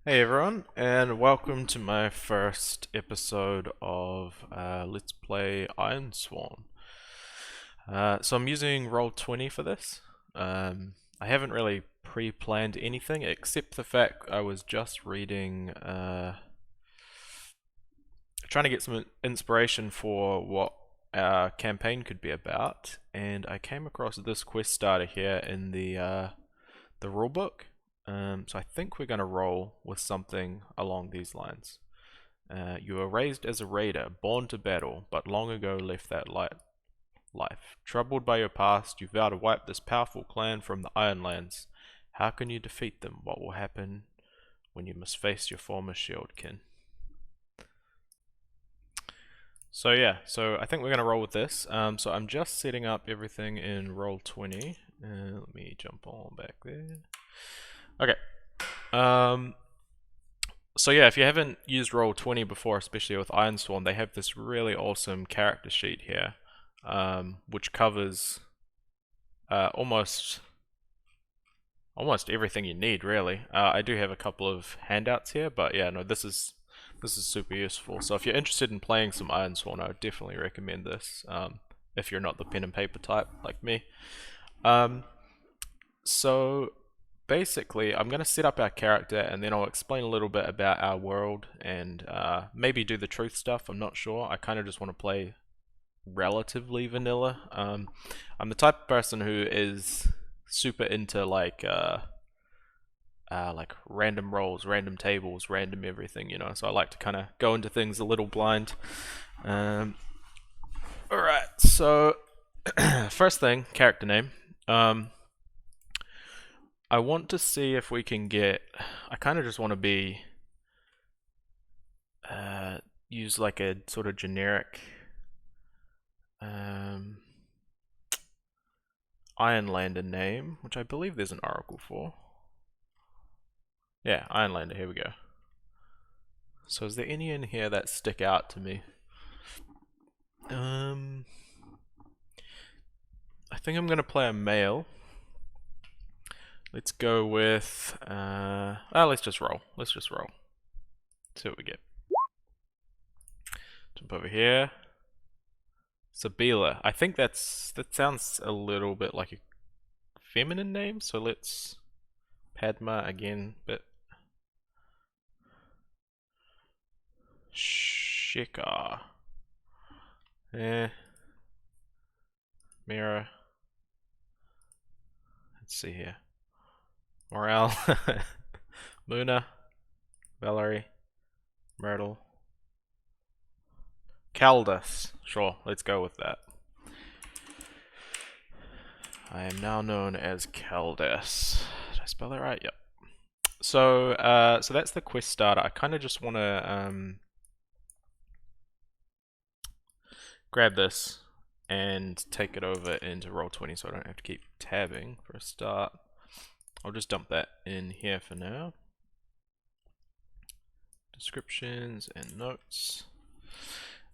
Hey everyone, and welcome to my first episode of Let's Play Ironsworn. So I'm using Roll20 for this. I haven't really pre-planned anything except the fact I was just reading, trying to get some inspiration for what our campaign could be about, and I came across this quest starter here in the rulebook. So I think we're going to roll with something along these lines. You were raised as a raider, born to battle, but long ago left that life. Troubled by your past, you vow to wipe this powerful clan from the Ironlands. How can you defeat them? What will happen when you must face your former shieldkin? So yeah, so I think we're going to roll with this. So I'm just setting up everything in Roll20. Let me jump on back there. Okay. So yeah, if you haven't used Roll20 before, especially with Ironsworn, they have this really awesome character sheet here, which covers almost everything you need, really. I do have a couple of handouts here, but yeah, no, this is super useful. So if you're interested in playing some Ironsworn, I would definitely recommend this. If you're not the pen and paper type like me. So basically, I'm going to set up our character and then I'll explain a little bit about our world and maybe do the truth stuff. I'm not sure. I kind of just want to play relatively vanilla. I'm the type of person who is super into like random rolls, random tables, random everything, you know. So I like to kind of go into things a little blind. All right. So first thing, character name. I want to see if we can get. I kind of just want to be. Use like a sort of generic. Ironlander name, which I believe there's an oracle for. Yeah, Ironlander, here we go. So is there any in here that stick out to me? I think I'm gonna play a male. Let's go with let's just roll. Let's just roll. See what we get. Jump over here. Sabila. I think that sounds a little bit like a feminine name, so let's Padma again, but Shikar. Mira. Let's see here. Morale. Muna. Valerie. Myrtle. Caldas. Sure, let's go with that. I am now known as Caldas. Did I spell that right? Yep. So, so that's the quest starter. I kind of just want to grab this and take it over into Roll20 so I don't have to keep tabbing for a start. I'll just dump that in here for now. Descriptions and notes.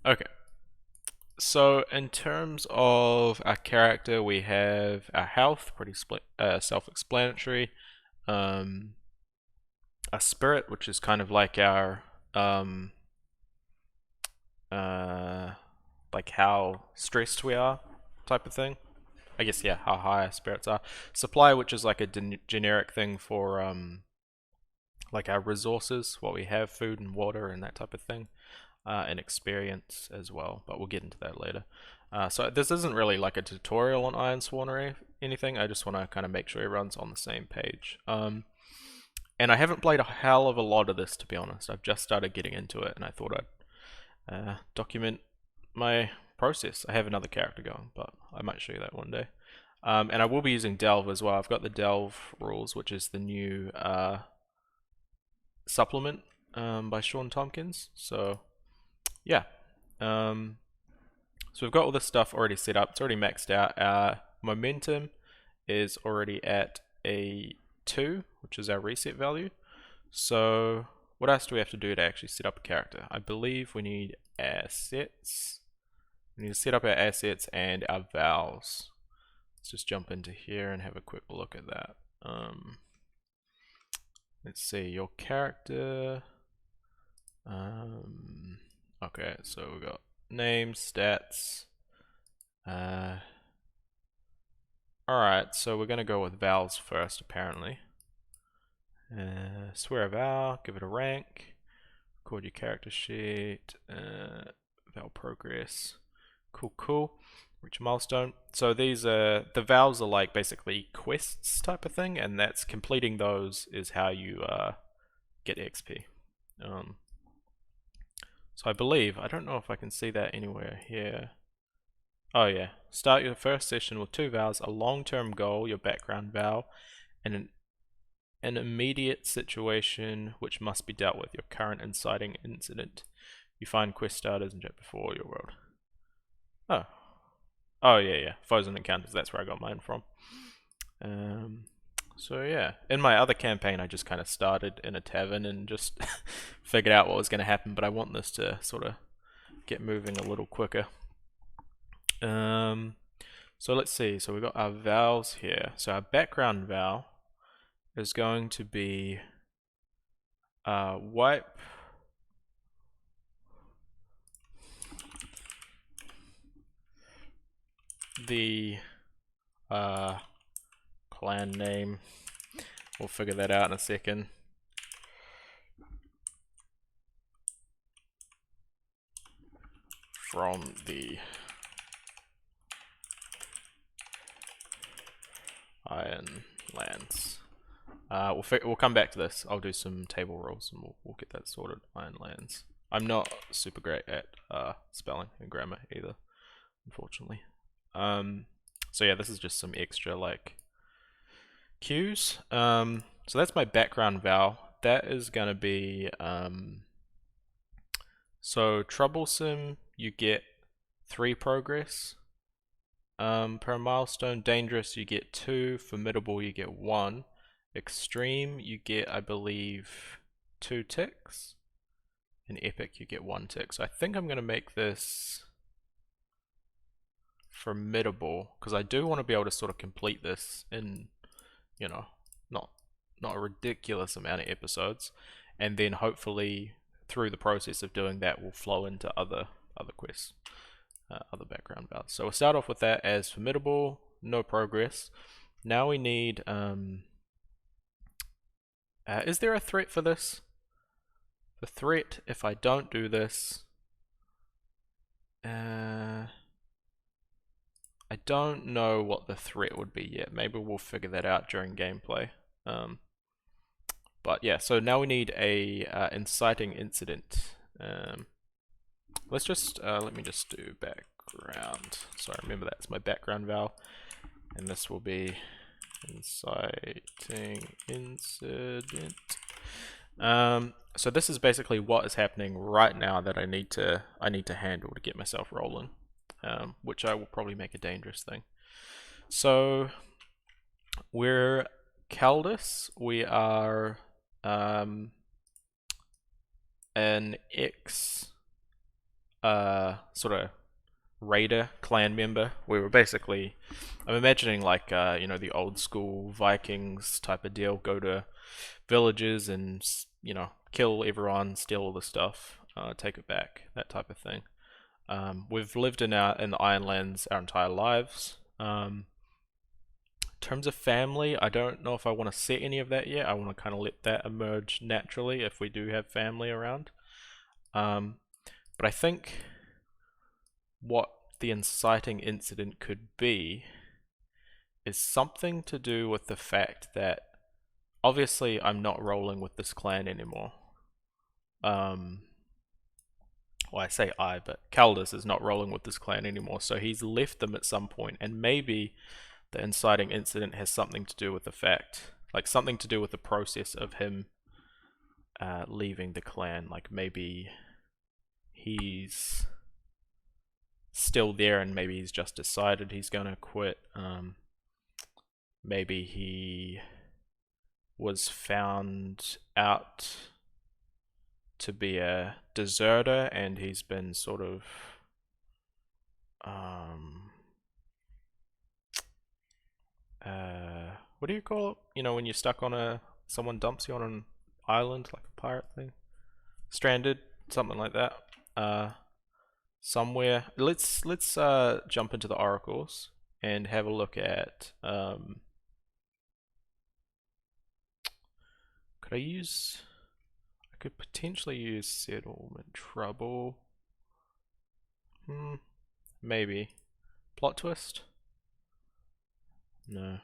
Okay. So in terms of our character, we have our health, pretty self-explanatory. A spirit, which is kind of like our like how stressed we are, type of thing. I guess yeah, how high our spirits are. Supply, which is like a generic thing for like our resources, what we have, food and water and that type of thing. And experience as well, but we'll get into that later. So this isn't really like a tutorial on Ironsworn or anything. I just want to kind of make sure everyone's on the same page. And I haven't played a hell of a lot of this, to be honest. I've just started getting into it, and I thought I'd document my process. I have another character going, but I might show you that one day. And I will be using Delve as well. I've got the Delve rules, which is the new supplement by Shawn Tomkins. So yeah. So we've got all this stuff already set up. It's already maxed out. Our momentum is already at a 2, which is our reset value. So what else do we have to do to actually set up a character? I believe we need assets. We need to set up our assets and our vows. Let's just jump into here and have a quick look at that. let's see, your character. Okay, so we got name, stats. Alright, so we're gonna go with vowels first, apparently. Swear a vowel, give it a rank, record your character sheet, vowel progress. Cool, cool. Reach a milestone. So these the vowels are like basically quests type of thing, and that's completing those is how you get XP. So I believe, I don't know if I can see that anywhere here. Oh yeah, start your first session with 2 vowels, a long-term goal, your background vow, and an immediate situation which must be dealt with, your current inciting incident. You find quest starters in chapter 4 your world. Oh. Oh yeah, foes and encounters, that's where I got mine from. So yeah, in my other campaign I just kind of started in a tavern and just figured out what was going to happen, but I want this to sort of get moving a little quicker. So let's see, so we've got our vowels here. So our background vowel is going to be wipe the clan name. We'll figure that out in a second. From the Iron Lands. We'll come back to this. I'll do some table rolls and we'll get that sorted. Iron Lands. I'm not super great at spelling and grammar either, unfortunately. So yeah, this is just some extra like cues. So that's my background vowel. That is gonna be so troublesome. You get 3 progress per milestone. Dangerous, you get 2. Formidable, you get 1. Extreme, you get, I believe, 2 ticks. And epic, you get 1 tick. So I think I'm gonna make this formidable because I do want to be able to sort of complete this in, you know, not a ridiculous amount of episodes, and then hopefully through the process of doing that will flow into other quests, other background vowels. So we'll start off with that as formidable, no progress. Now we need is there a threat for this? The threat, if I don't do this, I don't know what the threat would be yet. Maybe we'll figure that out during gameplay. But yeah, so now we need a inciting incident. Let's just let me just do background. So I remember that's my background vowel, and this will be inciting incident. So this is basically what is happening right now that I need to handle to get myself rolling, which I will probably make a dangerous thing. So we're Caldus. We are an ex sort of raider clan member. We were basically, I'm imagining like you know, the old school Vikings type of deal. Go to villages and, you know, kill everyone, steal all the stuff, take it back, that type of thing. We've lived in the Ironlands our entire lives. In terms of family, I don't know if I want to set any of that yet. I want to kind of let that emerge naturally if we do have family around. But I think what the inciting incident could be is something to do with the fact that obviously I'm not rolling with this clan anymore. Well, I say I, but Caldus is not rolling with this clan anymore, so he's left them at some point, and maybe the inciting incident has something to do with the fact, like something to do with the process of him leaving the clan. Like maybe he's still there and maybe he's just decided he's gonna quit. Maybe he was found out to be a deserter and he's been sort of what do you call it? You know, when you're stuck on someone dumps you on island, like a pirate thing. Stranded, something like that. Somewhere. Let's jump into the oracles and have a look at could I use I could potentially use settlement trouble. Maybe. Plot twist? No.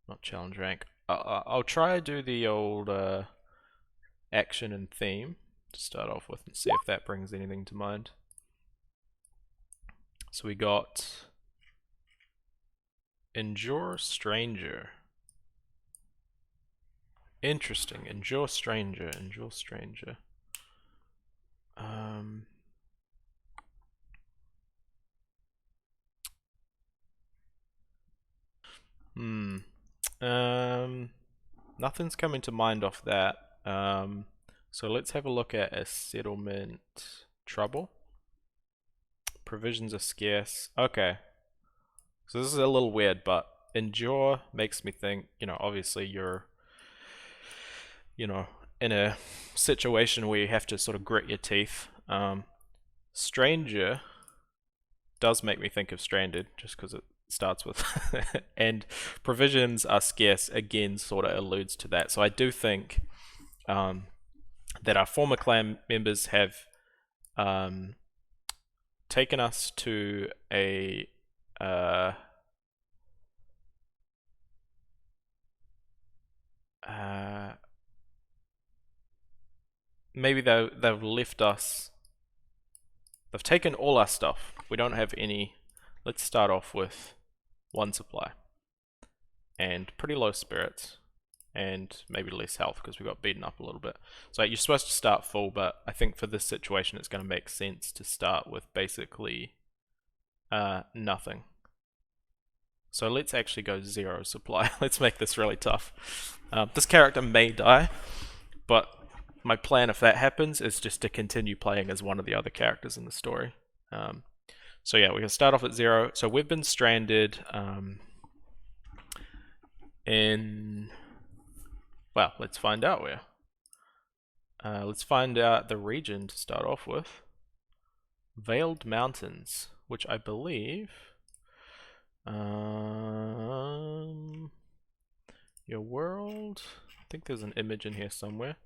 Not challenge rank. I'll try to do the old action and theme to start off with and see if that brings anything to mind. So we got Endure Stranger. Interesting. Endure Stranger. Endure Stranger. Nothing's coming to mind off that. So let's have a look at a settlement trouble. Provisions are scarce. Okay. So this is a little weird, but endure makes me think, obviously you're, in a situation where you have to sort of grit your teeth. Stranger does make me think of Stranded, just because it starts with and provisions are scarce again sort of alludes to that. So I do think that our former clan members have taken us to a maybe they've left us. They've taken all our stuff. We don't have any. Let's start off with 1 supply and pretty low spirits and maybe less health because we got beaten up a little bit. So you're supposed to start full, but I think for this situation it's going to make sense to start with basically nothing. So let's actually go 0 supply. Let's make this really tough. This character may die, but my plan if that happens is just to continue playing as one of the other characters in the story. So yeah, we can start off at 0. So we've been stranded in... Well, let's find out where. Let's find out the region to start off with. Veiled Mountains, which I believe... your world... I think there's an image in here somewhere.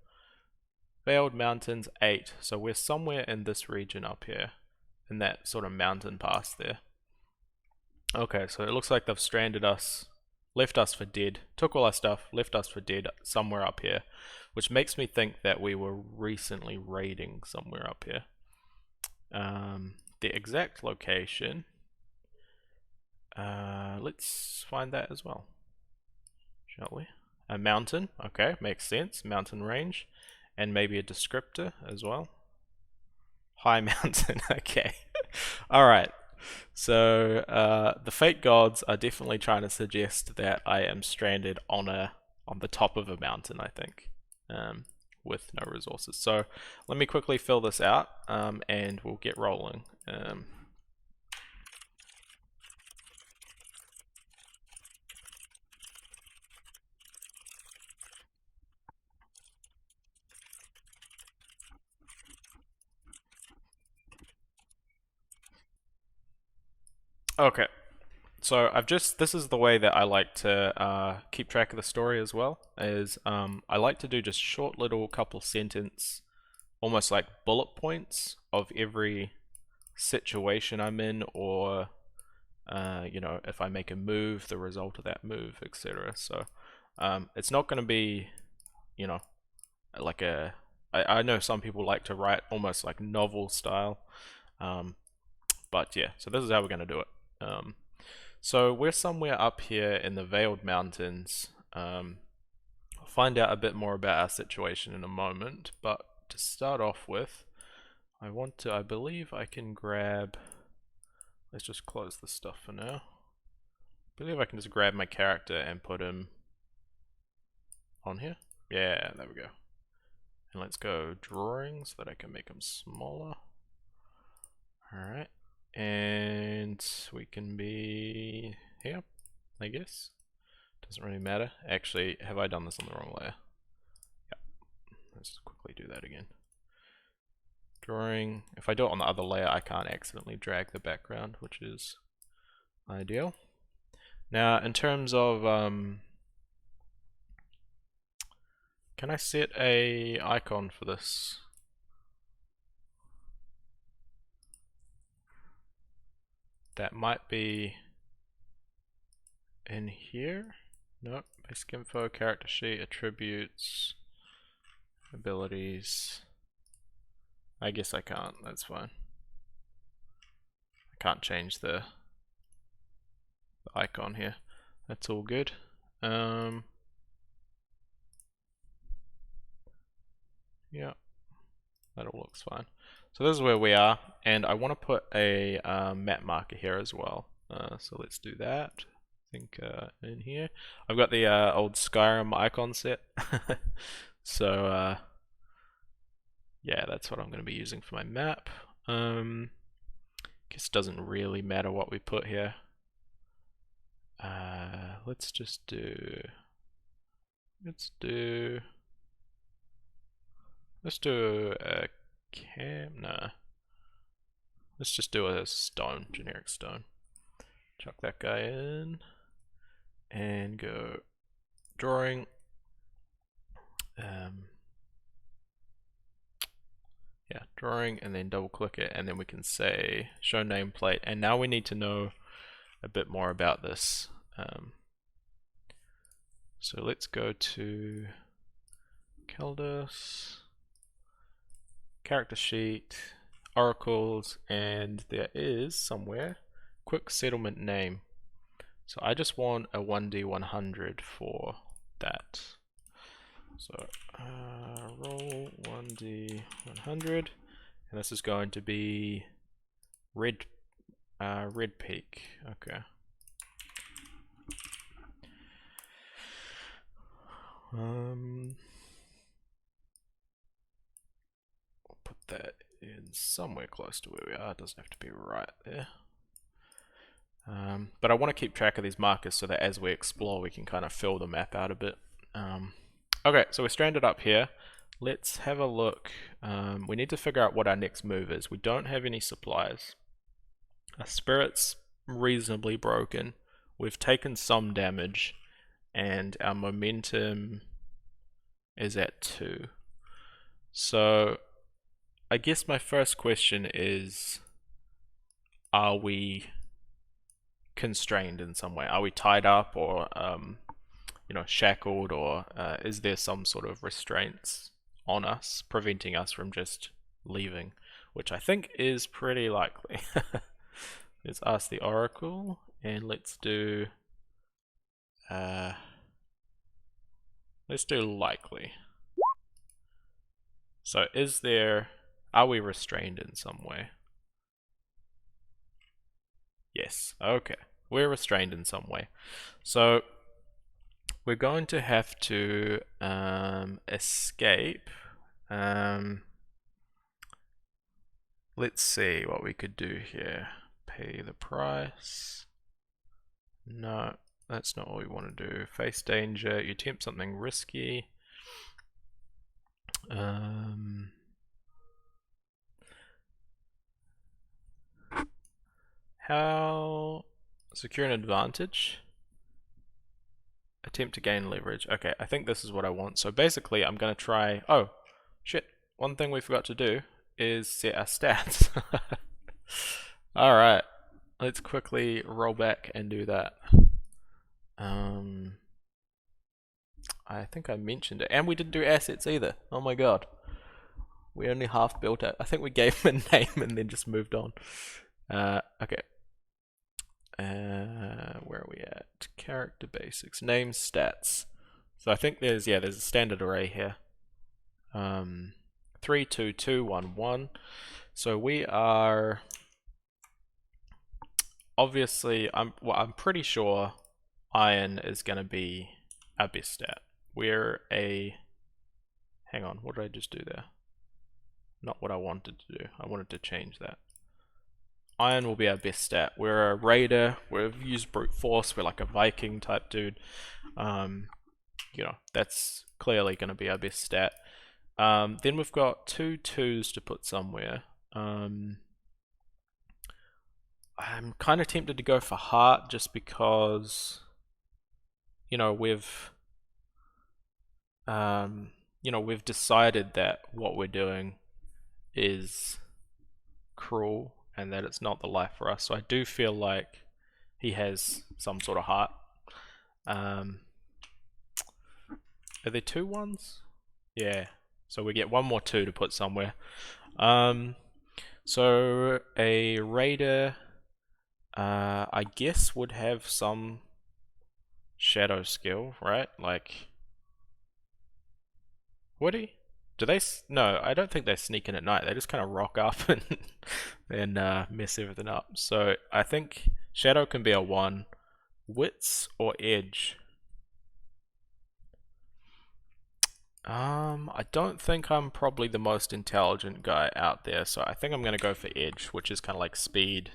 Veiled Mountains 8. So we're somewhere in this region up here. In that sort of mountain pass there. Okay, so it looks like they've stranded us, left us for dead, took all our stuff, left us for dead somewhere up here, which makes me think that we were recently raiding somewhere up here. The exact location, let's find that as well, shall we? A mountain, okay, makes sense, mountain range, and maybe a descriptor as well. High mountain, okay. Alright, so the fate gods are definitely trying to suggest that I am stranded on the top of a mountain, I think, with no resources. So let me quickly fill this out and we'll get rolling. Okay, so this is the way that I like to keep track of the story as well, is I like to do just short little couple sentence, almost like bullet points of every situation I'm in, or if I make a move, the result of that move, etc. So it's not going to be, like I know some people like to write almost like novel style, but yeah, so this is how we're going to do it. So we're somewhere up here in the Veiled Mountains. I'll find out a bit more about our situation in a moment, but to start off with, I believe I can grab, let's just close this stuff for now. I believe I can just grab my character and put him on here. Yeah, there we go. And let's go drawing so that I can make him smaller. Alright. And we can be here, I guess. Doesn't really matter. Actually, have I done this on the wrong layer? Yeah. Let's quickly do that again. Drawing. If I do it on the other layer, I can't accidentally drag the background, which is ideal. Now, in terms of, can I set a icon for this? That might be in here. Nope. Basic info, character sheet, attributes, abilities. I guess I can't. That's fine. I can't change the icon here. That's all good. Yeah, that all looks fine. So this is where we are, and I want to put a map marker here as well. So let's do that. I think in here. I've got the old Skyrim icon set. So yeah, that's what I'm going to be using for my map. Guess it doesn't really matter what we put here. Let's do a no. Let's just do a stone, generic stone. Chuck that guy in and go drawing. Yeah, drawing, and then double click it, and then we can say show nameplate. And now we need to know a bit more about this. So let's go to Caldas, character sheet, oracles, and there is somewhere quick settlement name. So I just want a 1d100 for that. So roll 1d100, and this is going to be red peak. Okay. We'll put that in somewhere close to where we are. It doesn't have to be right there. But I want to keep track of these markers so that as we explore we can kind of fill the map out a bit. Okay, so we're stranded up here. Let's have a look. We need to figure out what our next move is. We don't have any supplies. Our spirit's reasonably broken. We've taken some damage, and our momentum is at 2. So I guess my first question is, are we constrained in some way? Are we tied up, or you know, shackled, or is there some sort of restraints on us preventing us from just leaving, which I think is pretty likely. Let's ask the oracle, and let's do likely. So are we restrained in some way? Yes, okay, we're restrained in some way. So we're going to have to escape. Let's see what we could do here. Pay the price. No, that's not what we want to do. Face danger. You attempt something risky. How secure an advantage? Attempt to gain leverage. Okay, I think this is what I want. So basically I'm going to try... Oh, shit. One thing we forgot to do is set our stats. Alright, let's quickly roll back and do that. I think I mentioned it. And we didn't do assets either. Oh my god. We only half built it. I think we gave him a name and then just moved on. Okay. Where are we at? Character basics, name, stats. So I think there's a standard array here. 3, 2, 2, 1, 1. So we are obviously, I'm pretty sure iron is going to be our best stat. We're a, hang on, what did I just do there? Not what I wanted to do. I wanted to change that. Iron will be our best stat. We're a raider, we've used brute force, we're like a Viking type dude. You know, that's clearly going to be our best stat. Then we've got 2 2s to put somewhere. I'm kind of tempted to go for heart just because, you know, we've decided that what we're doing is cruel and that it's not the life for us. So I do feel like he has some sort of heart. Are there 2 1s? Yeah. So we get 1 more 2 to put somewhere. So a raider, I guess would have some shadow skill, right? Like, would he? Do they? No, I don't think they sneak in at night. They just kind of rock up and mess everything up. So I think shadow can be a 1. Wits or edge? I don't think I'm probably the most intelligent guy out there, so I think I'm gonna go for edge, which is kind of like speed,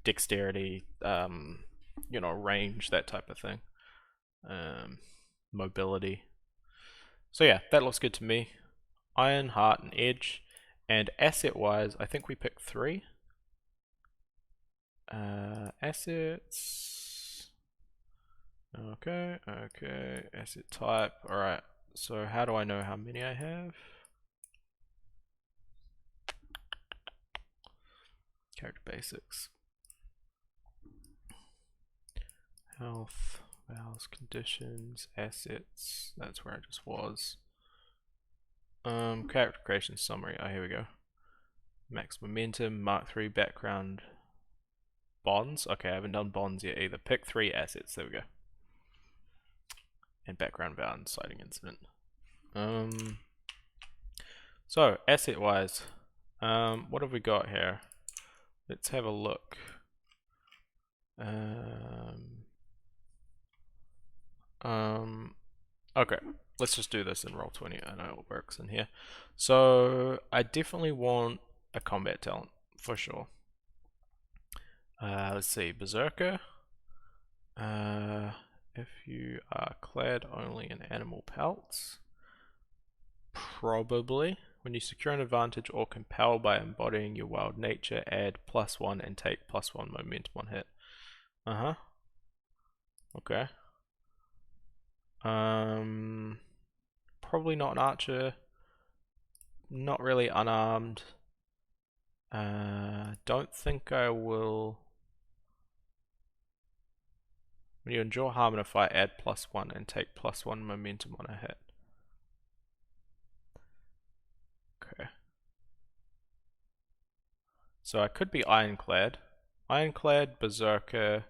dexterity, range, that type of thing, mobility. So yeah, that looks good to me. Iron, heart, and edge. And asset-wise, I think we picked 3. Assets. Okay, asset type. Alright, so how do I know how many I have? Character basics. Health, vowels, conditions, assets. That's where I just was. Character creation summary. Oh, here we go. Max momentum, Mark 3 background. Bonds. Okay, I haven't done bonds yet either. Pick 3 assets. There we go. And background vow, inciting incident. So asset wise, what have we got here? Let's have a look. Okay, let's just do this in Roll20. I know it works in here. So I definitely want a combat talent for sure. Let's see, Berserker. If you are clad only in animal pelts, probably. When you secure an advantage or compel by embodying your wild nature, add +1 and take +1 momentum on hit. Okay. Probably not an archer. Not really unarmed. Don't think I will. When you endure harm in a fight, add +1 and take +1 momentum on a hit. Okay. So I could be ironclad. Ironclad, Berserker,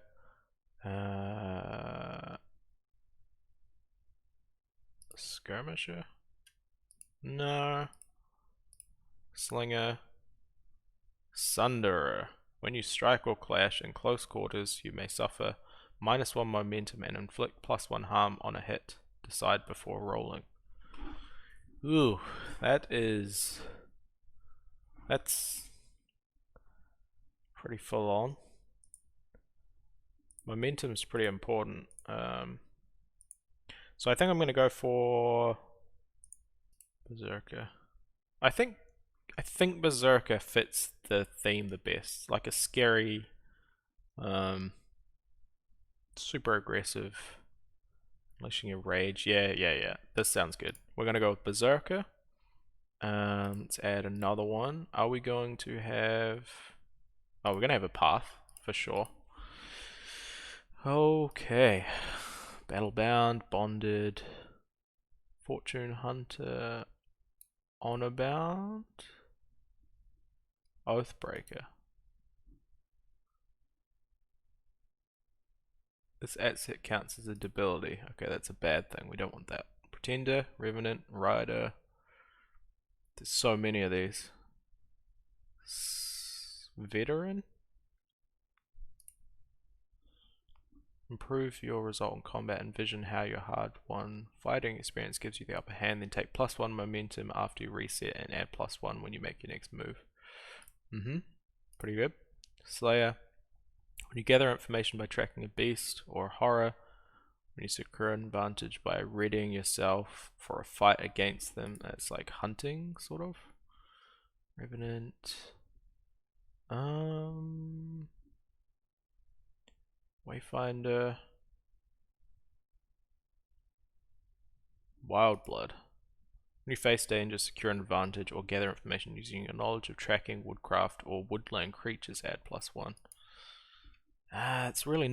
Skirmisher? No. Slinger. Sunderer. When you strike or clash in close quarters, you may suffer -1 momentum and inflict +1 harm on a hit. Decide before rolling. Ooh, that's pretty full on. Momentum's pretty important. So I think I'm gonna go for Berserker. I think Berserker fits the theme the best. Like a scary, super aggressive, unleashing your rage. Yeah. This sounds good. We're gonna go with Berserker. Let's add another one. Are we going to have? Oh, we're gonna have a path for sure. Okay. Battlebound, bonded, fortune hunter, honorbound, oathbreaker. This asset counts as a debility. Okay, that's a bad thing. We don't want that. Pretender, revenant, rider. There's so many of these. Veteran. Improve your result in combat. Envision how your hard-won fighting experience gives you the upper hand. Then take +1 momentum after you reset and add +1 when you make your next move. Pretty good. Slayer. When you gather information by tracking a beast or horror When you secure an advantage by readying yourself for a fight against them, that's like hunting, sort of. Revenant. Wayfinder. Wildblood. When you face danger, secure an advantage or gather information using your knowledge of tracking, woodcraft, or woodland creatures, add +1. It's really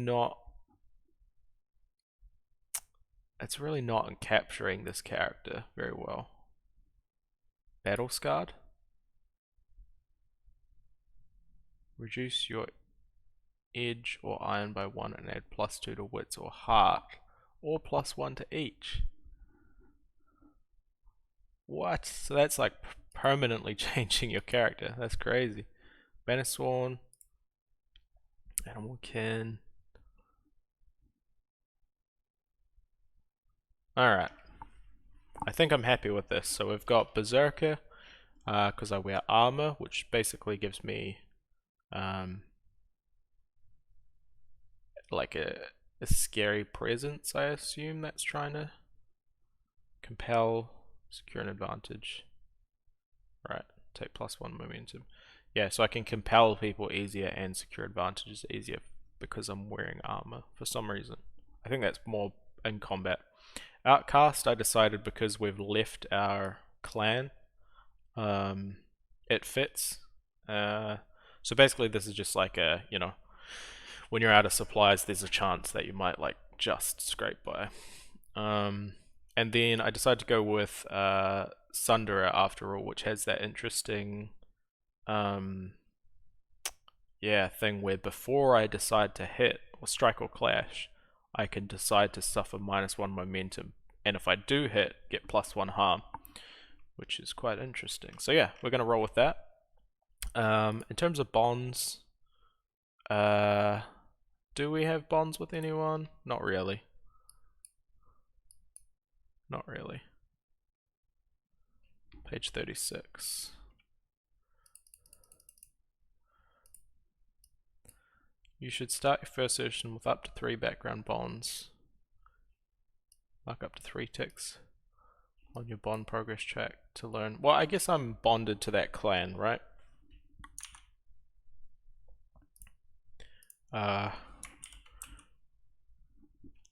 not capturing this character very well. Battle Scarred. Reduce your edge or iron by 1 and add +2 to wits or heart, or +1 to each. What? So that's like permanently changing your character. That's crazy. Ironsworn. Animal kin. Alright. I think I'm happy with this. So we've got Berserker, because I wear armor, which basically gives me like a scary presence, I assume that's trying to compel, secure an advantage. Right, take +1 momentum. Yeah, so I can compel people easier and secure advantages easier because I'm wearing armor for some reason. I think that's more in combat. Outcast, I decided because we've left our clan, it fits. So basically this is just like a, you know, when you're out of supplies, there's a chance that you might like just scrape by. And then I decided to go with Sunderer after all, which has that interesting thing where before I decide to hit or strike or clash, I can decide to suffer -1 momentum, and if I do hit, get +1 harm, which is quite interesting. So yeah, we're gonna roll with that. In terms of bonds, do we have bonds with anyone? Not really. Not really. Page 36. You should start your first session with up to 3 background bonds. Mark up to 3 ticks on your bond progress track to learn. Well, I guess I'm bonded to that clan, right?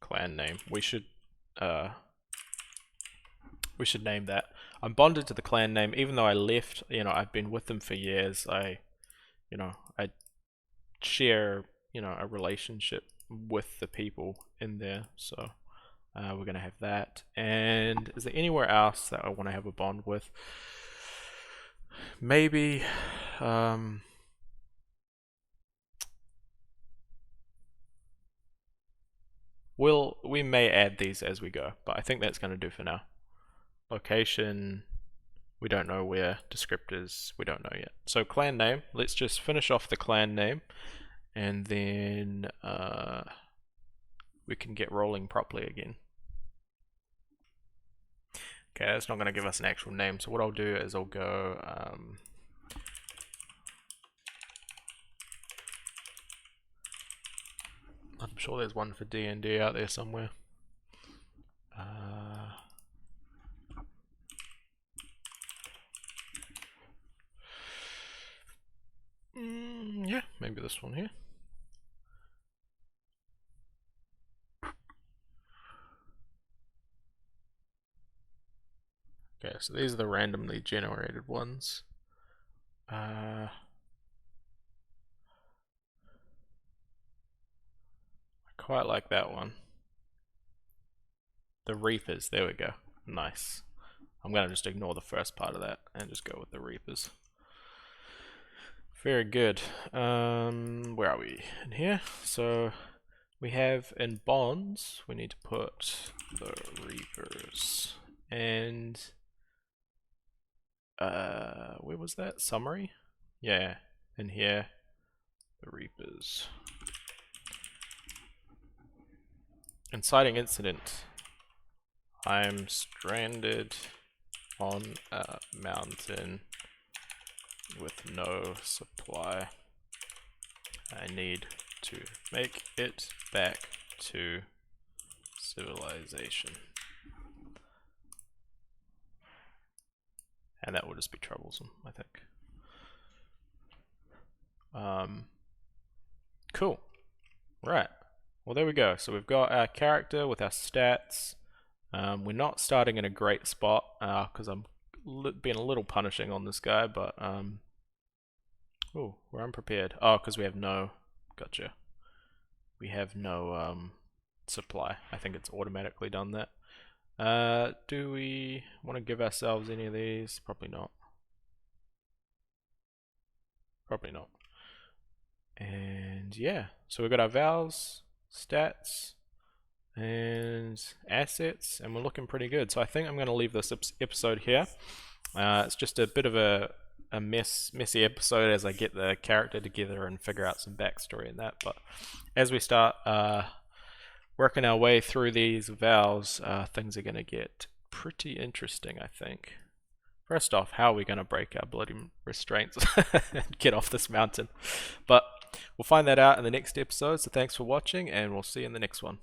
Clan name. We should name that. I'm bonded to the clan name, even though I left. You know, I've been with them for years. I share, a relationship with the people in there. So we're gonna have that. And is there anywhere else that I want to have a bond with? Maybe. We may add these as we go, but I think that's going to do for now. Location, we don't know where. Descriptors, we don't know yet. So clan name, let's just finish off the clan name, and then we can get rolling properly again. Okay, that's not going to give us an actual name, so what I'll do is I'll go I'm sure there's one for D&D out there somewhere. Yeah, maybe this one here. Okay, so these are the randomly generated ones. I quite like that one. The Reapers, there we go. Nice. I'm gonna just ignore the first part of that and just go with the Reapers. Very good. Where are we? In here. So we have in bonds, we need to put the Reapers. And where was that? Summary? Yeah, in here. The Reapers. Inciting Incident. I'm stranded on a mountain with no supply. I need to make it back to civilization. And that will just be troublesome, I think. Cool. Right. Well, there we go. So we've got our character with our stats. We're not starting in a great spot because I'm being a little punishing on this guy, but oh, we're unprepared. Oh, because we have no. Gotcha. We have no supply. I think it's automatically done that. Do we want to give ourselves any of these? Probably not. Probably not. And yeah, so we've got our vowels, stats, and assets, and we're looking pretty good. So I think I'm going to leave this episode here. It's just a bit of a messy episode as I get the character together and figure out some backstory and that. But as we start working our way through these vowels, things are going to get pretty interesting, I think. First off, how are we going to break our bloody restraints and get off this mountain? But we'll find that out in the next episode, so thanks for watching, and we'll see you in the next one.